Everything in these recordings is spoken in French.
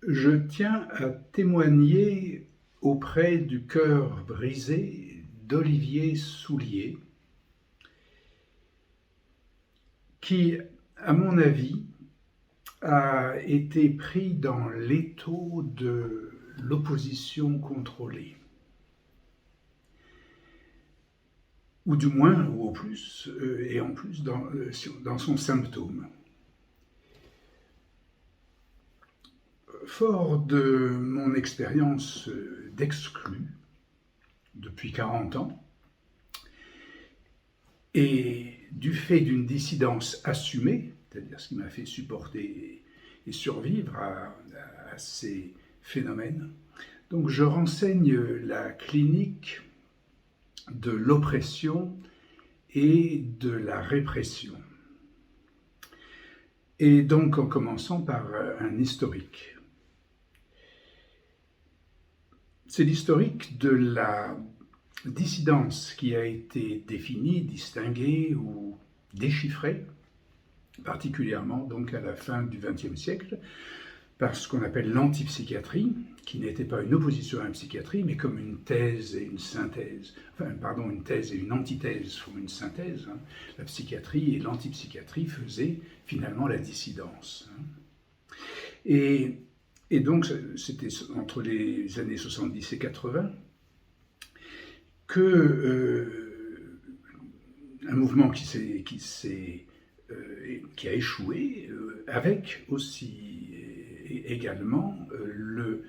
Je tiens à témoigner auprès du cœur brisé d'Olivier Soulier, qui, à mon avis, a été pris dans l'étau de l'opposition contrôlée. Ou du moins, ou au plus, et en plus dans son symptôme. Fort de mon expérience d'exclu depuis 40 ans, et du fait d'une dissidence assumée, c'est-à-dire ce qui m'a fait supporter et survivre à ces phénomènes, donc je renseigne la clinique de l'oppression et de la répression. Et donc en commençant par un historique. C'est l'historique de la dissidence qui a été définie, distinguée ou déchiffrée, particulièrement donc à la fin du XXe siècle, par ce qu'on appelle l'antipsychiatrie, qui n'était pas une opposition à la psychiatrie, mais comme une thèse et une synthèse. Enfin, pardon, une thèse et une antithèse font une synthèse. La psychiatrie et l'antipsychiatrie faisaient finalement la dissidence. Et donc, c'était entre les années 70 et 80 que un mouvement qui a échoué, avec aussi également le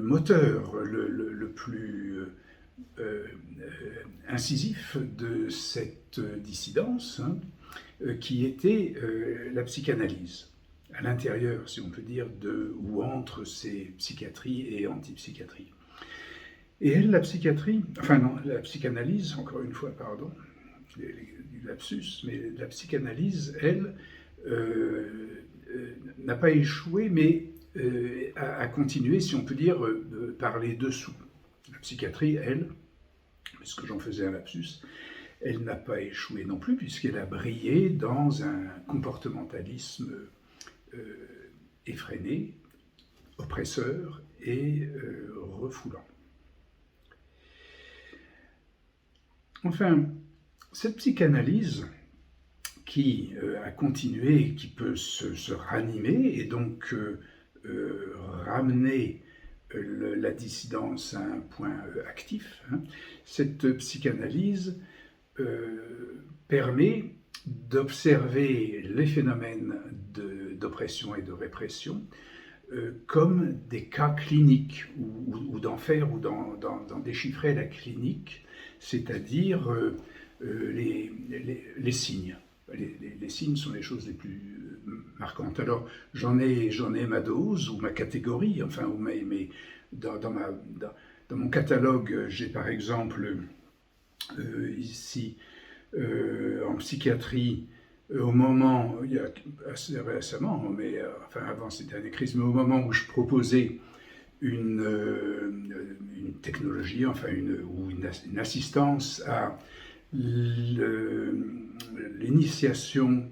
moteur le plus incisif de cette dissidence, qui était la psychanalyse, à l'intérieur, si on peut dire, ou entre ces psychiatries et antipsychiatrie. Et elle, la psychanalyse, encore une fois, pardon, du lapsus, mais la psychanalyse, elle, n'a pas échoué, mais a continué, si on peut dire, par les dessous. La psychiatrie, elle, puisque j'en faisais un lapsus, elle n'a pas échoué non plus, puisqu'elle a brillé dans un comportementalisme effréné, oppresseur et refoulant. Enfin, cette psychanalyse qui a continué, qui peut se ranimer et donc ramener la dissidence à un point actif, cette psychanalyse permet d'observer les phénomènes d'oppression et de répression comme des cas cliniques, ou d'en faire, ou d'en déchiffrer la clinique, c'est-à-dire les signes. Les signes sont les choses les plus marquantes. Alors, j'en ai ma dose, ou ma catégorie, enfin, dans mon catalogue, j'ai par exemple ici, en psychiatrie, au moment, il y a assez récemment, mais enfin avant c'était une crise, mais au moment où je proposais une technologie, enfin une assistance à l'initiation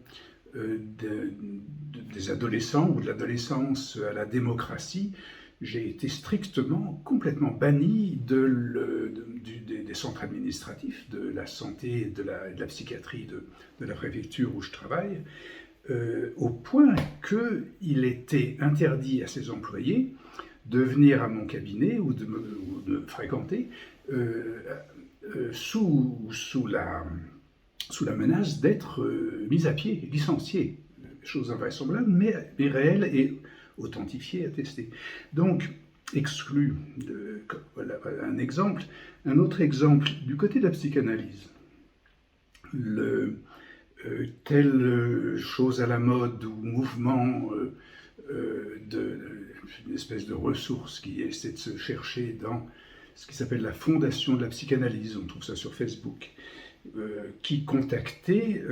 des adolescents ou de l'adolescence à la démocratie, j'ai été complètement banni des centres administratifs, de la santé et de la psychiatrie de la préfecture où je travaille, au point qu'il était interdit à ses employés de venir à mon cabinet ou de me fréquenter sous la menace d'être mis à pied, licencié. Chose invraisemblable, mais réelle et authentifiée, attestée. Donc, exclu, voilà un exemple. Un autre exemple, du côté de la psychanalyse, telle chose à la mode ou mouvement une espèce de ressource qui essaie de se chercher dans ce qui s'appelle la fondation de la psychanalyse, on trouve ça sur Facebook, qui contactait,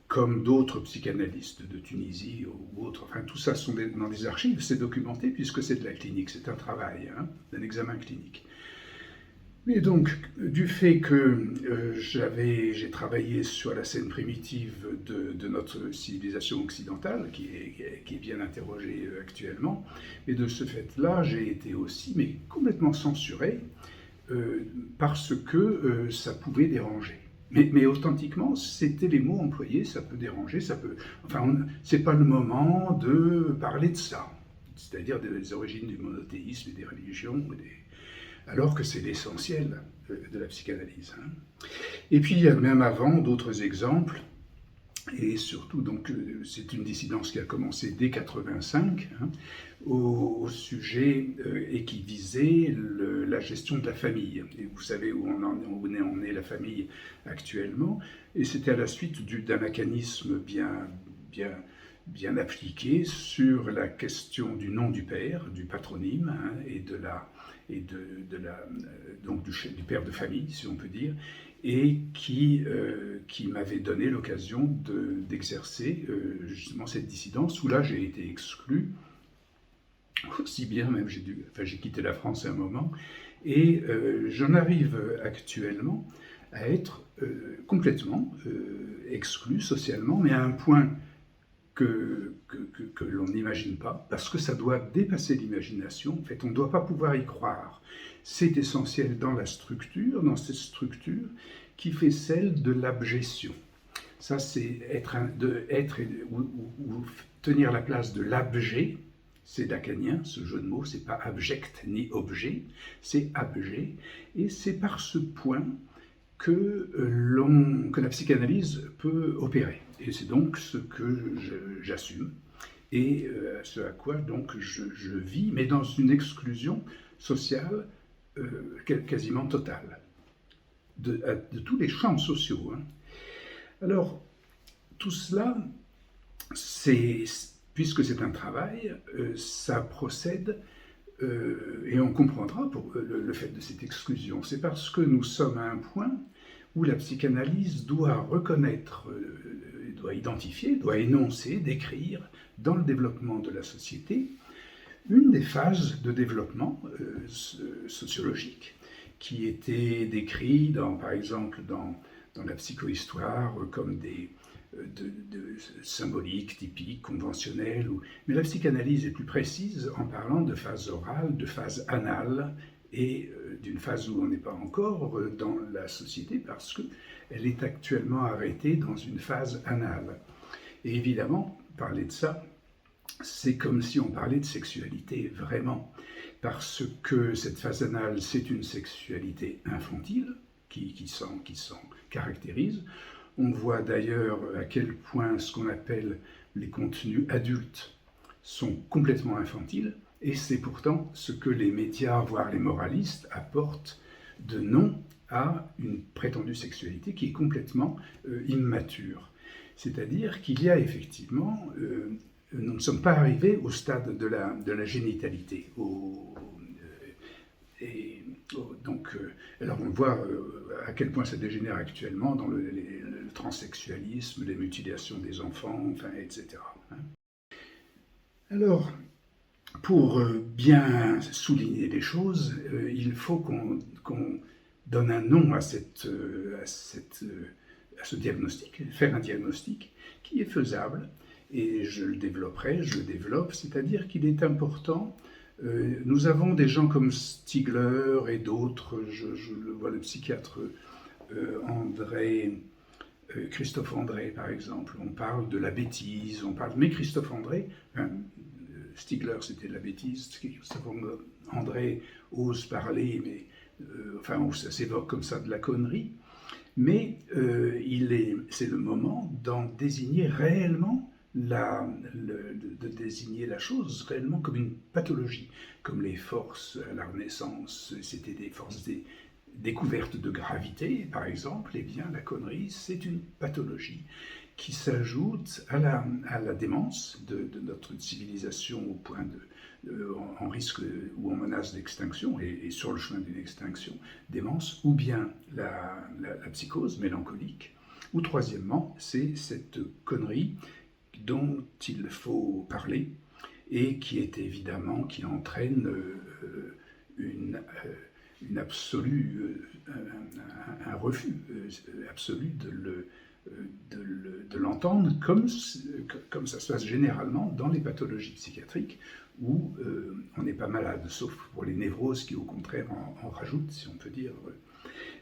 comme d'autres psychanalystes de Tunisie ou autres, enfin tout ça sont dans des archives, c'est documenté puisque c'est de la clinique, c'est un travail, d'un examen clinique. Mais donc, du fait que j'ai travaillé sur la scène primitive de notre civilisation occidentale, qui est bien interrogée actuellement, et de ce fait-là, j'ai été aussi mais complètement censuré euh, parce que ça pouvait déranger. Mais authentiquement, c'était les mots employés, ça peut déranger, ça peut. Enfin, c'est pas le moment de parler de ça, c'est-à-dire des origines du monothéisme et des religions, alors que c'est l'essentiel de la psychanalyse. Hein. Et puis, il y a même avant d'autres exemples, et surtout, donc, c'est une dissidence qui a commencé dès 85, hein, au sujet et qui visait la gestion de la famille. Et vous savez où en est la famille actuellement, et c'était à la suite d'un mécanisme bien appliqué sur la question du nom du père, du patronyme, hein, donc du père de famille, si on peut dire, et qui m'avait donné l'occasion d'exercer justement cette dissidence, où là j'ai été exclu, aussi bien même j'ai quitté la France à un moment, et j'en arrive actuellement à être complètement exclu socialement, mais à un point que l'on n'imagine pas, parce que ça doit dépasser l'imagination. En fait, on ne doit pas pouvoir y croire. C'est essentiel dans dans cette structure qui fait celle de l'abjection. Ça, c'est ou tenir la place de l'abjet. C'est lacanien, ce jeu de mots, c'est pas abject ni objet, c'est abjet. Et c'est par ce point que la psychanalyse peut opérer. Et c'est donc ce que j'assume et ce à quoi donc je vis, mais dans une exclusion sociale quasiment totale de tous les champs sociaux. Hein. Alors, tout cela, puisque c'est un travail, ça procède et on comprendra pour le fait de cette exclusion. C'est parce que nous sommes à un point où la psychanalyse doit reconnaître, doit identifier, doit énoncer, décrire, dans le développement de la société, une des phases de développement sociologique qui était décrite, par exemple, dans la psychohistoire comme des symboliques, typiques, conventionnelles. Mais la psychanalyse est plus précise en parlant de phase orale, de phase anale, et d'une phase où on n'est pas encore dans la société parce qu'elle est actuellement arrêtée dans une phase anale. Et évidemment, parler de ça, c'est comme si on parlait de sexualité vraiment, parce que cette phase anale, c'est une sexualité infantile qui s'en caractérise. On voit d'ailleurs à quel point ce qu'on appelle les contenus adultes sont complètement infantiles, et c'est pourtant ce que les médias, voire les moralistes, apportent de nom à une prétendue sexualité qui est complètement immature. C'est-à-dire qu'il y a effectivement, nous ne sommes pas arrivés au stade de la génitalité. Alors on voit à quel point ça dégénère actuellement dans le transsexualisme, les mutilations des enfants, enfin, etc. Alors, pour bien souligner les choses, il faut qu'on donne un nom à ce diagnostic, faire un diagnostic qui est faisable, et je le développe, c'est-à-dire qu'il est important. Nous avons des gens comme Stigler et d'autres, je le vois, le psychiatre Christophe André par exemple, on parle de la bêtise, mais Christophe André, Stigler c'était de la bêtise, Christophe André ose parler, mais ça s'évoque comme ça de la connerie, mais c'est le moment d'en désigner réellement de désigner la chose réellement comme une pathologie, comme les forces à la Renaissance, c'était des forces découvertes de gravité, par exemple. Eh bien, la connerie, c'est une pathologie qui s'ajoute à la démence de notre civilisation au point en risque ou en menace d'extinction et sur le chemin d'une extinction, démence, ou bien la psychose mélancolique, ou troisièmement, c'est cette connerie dont il faut parler et qui est évidemment, qui entraîne un refus absolu de l'entendre, comme ça se passe généralement dans les pathologies psychiatriques, où on n'est pas malade, sauf pour les névroses qui au contraire en rajoutent, si on peut dire.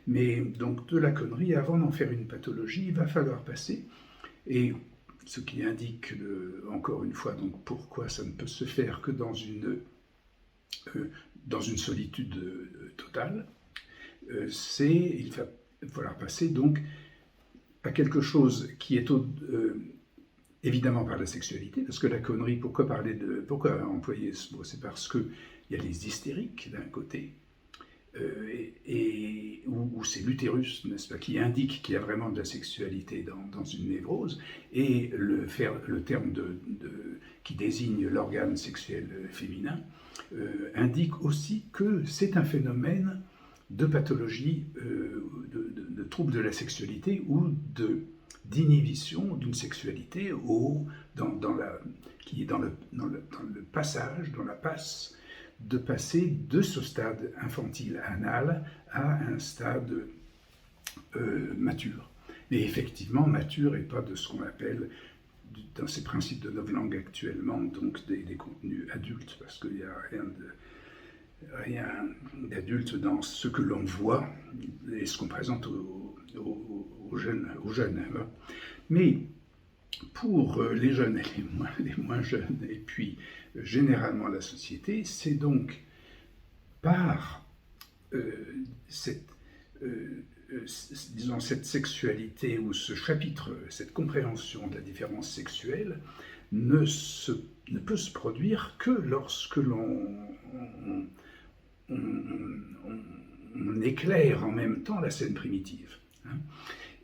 Mais donc de la connerie, avant d'en faire une pathologie, il va falloir passer, et ce qui indique encore une fois donc pourquoi ça ne peut se faire que dans une solitude totale, il va falloir passer donc à quelque chose qui est évidemment par la sexualité, parce que la connerie, pourquoi employer ce mot? C'est parce qu'il y a les hystériques d'un côté, où c'est l'utérus, n'est-ce pas, qui indique qu'il y a vraiment de la sexualité dans une névrose, et le terme qui désigne l'organe sexuel féminin indique aussi que c'est un phénomène de pathologie, de trouble de la sexualité ou d'inhibition d'une sexualité qui est dans le passage, dans la passe, de passer de ce stade infantile anal à un stade mature. Mais effectivement, mature et pas de ce qu'on appelle, dans ces principes de novlangue actuellement, donc des contenus adultes, parce qu'il n'y a rien d'adulte dans ce que l'on voit et ce qu'on présente aux jeunes. Mais pour les jeunes et les moins jeunes, et puis généralement la société, c'est donc par cette sexualité ou ce chapitre, cette compréhension de la différence sexuelle ne peut se produire que lorsque on éclaire en même temps la scène primitive.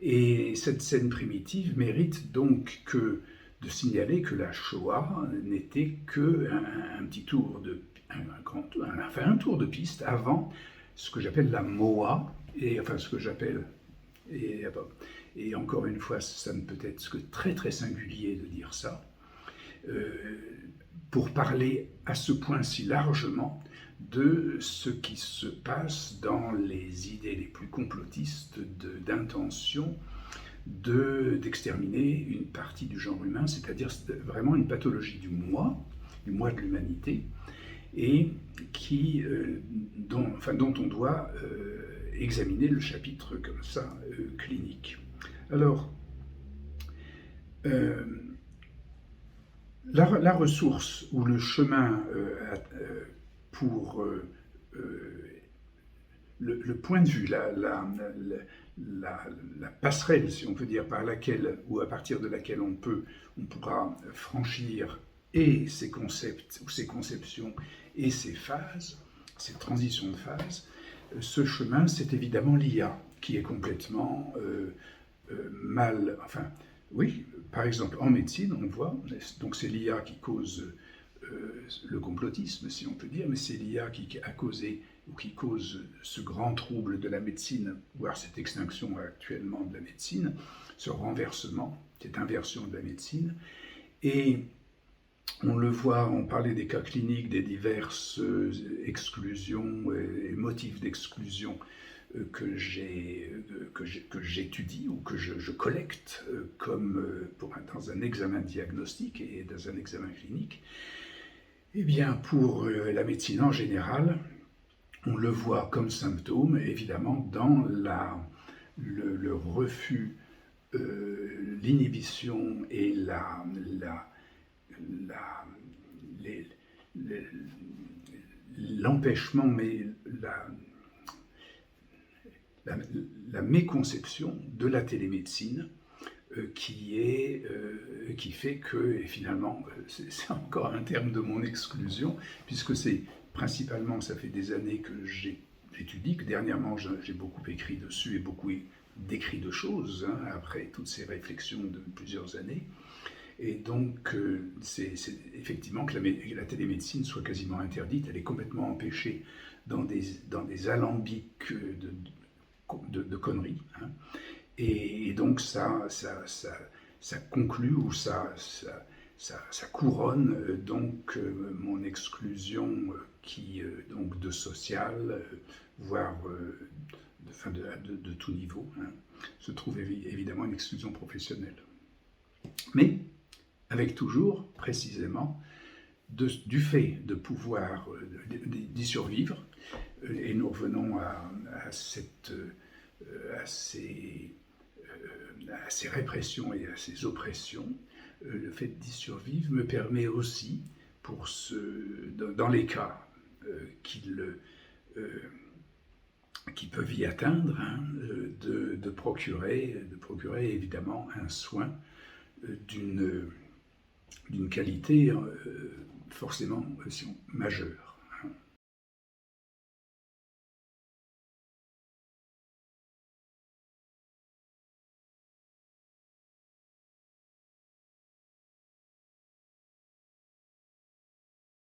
Et cette scène primitive mérite donc de signaler que la Shoah n'était qu'un petit tour un tour de piste avant ce que j'appelle la Moa, et encore une fois, ça ne peut être que très très singulier de dire ça, pour parler à ce point si largement de ce qui se passe dans les idées les plus complotistes d'intention d'exterminer une partie du genre humain, c'est-à-dire vraiment une pathologie du moi de l'humanité, et dont on doit examiner le chapitre comme ça, clinique. Alors, la ressource ou le chemin pour le point de vue, la passerelle, si on peut dire, par laquelle ou à partir de laquelle on pourra franchir et ces concepts ou ces conceptions et ces phases, ces transitions de phase, ce chemin, c'est évidemment l'IA qui est complètement oui, par exemple, en médecine, on voit, donc c'est l'IA qui cause le complotisme, si on peut dire, mais c'est l'IA qui a causé ou qui cause ce grand trouble de la médecine, voire cette extinction actuellement de la médecine, ce renversement, cette inversion de la médecine. Et on le voit, on parlait des cas cliniques, des diverses exclusions et motifs d'exclusion que j'étudie ou que je collecte dans un examen diagnostique et dans un examen clinique. Eh bien, pour la médecine en général, on le voit comme symptôme, évidemment, dans le refus, l'inhibition et l'empêchement, mais la méconception de la télémédecine qui fait que, et finalement, c'est encore un terme de mon exclusion, puisque c'est principalement, ça fait des années que j'étudie, que dernièrement j'ai beaucoup écrit dessus et beaucoup décrit de choses, après toutes ces réflexions de plusieurs années. Et donc, c'est effectivement que la télémédecine soit quasiment interdite, elle est complètement empêchée dans des alambics de conneries. Et donc, ça conclut ou ça couronne donc mon exclusion donc de social, voire de tout niveau, hein, se trouve évidemment une exclusion professionnelle. Mais avec toujours, précisément, du fait de pouvoir d'y survivre, et nous revenons à ces répressions et à ces oppressions, le fait d'y survivre me permet aussi, dans les cas qu'ils peuvent y atteindre, hein, de procurer évidemment un soin d'une qualité forcément majeure.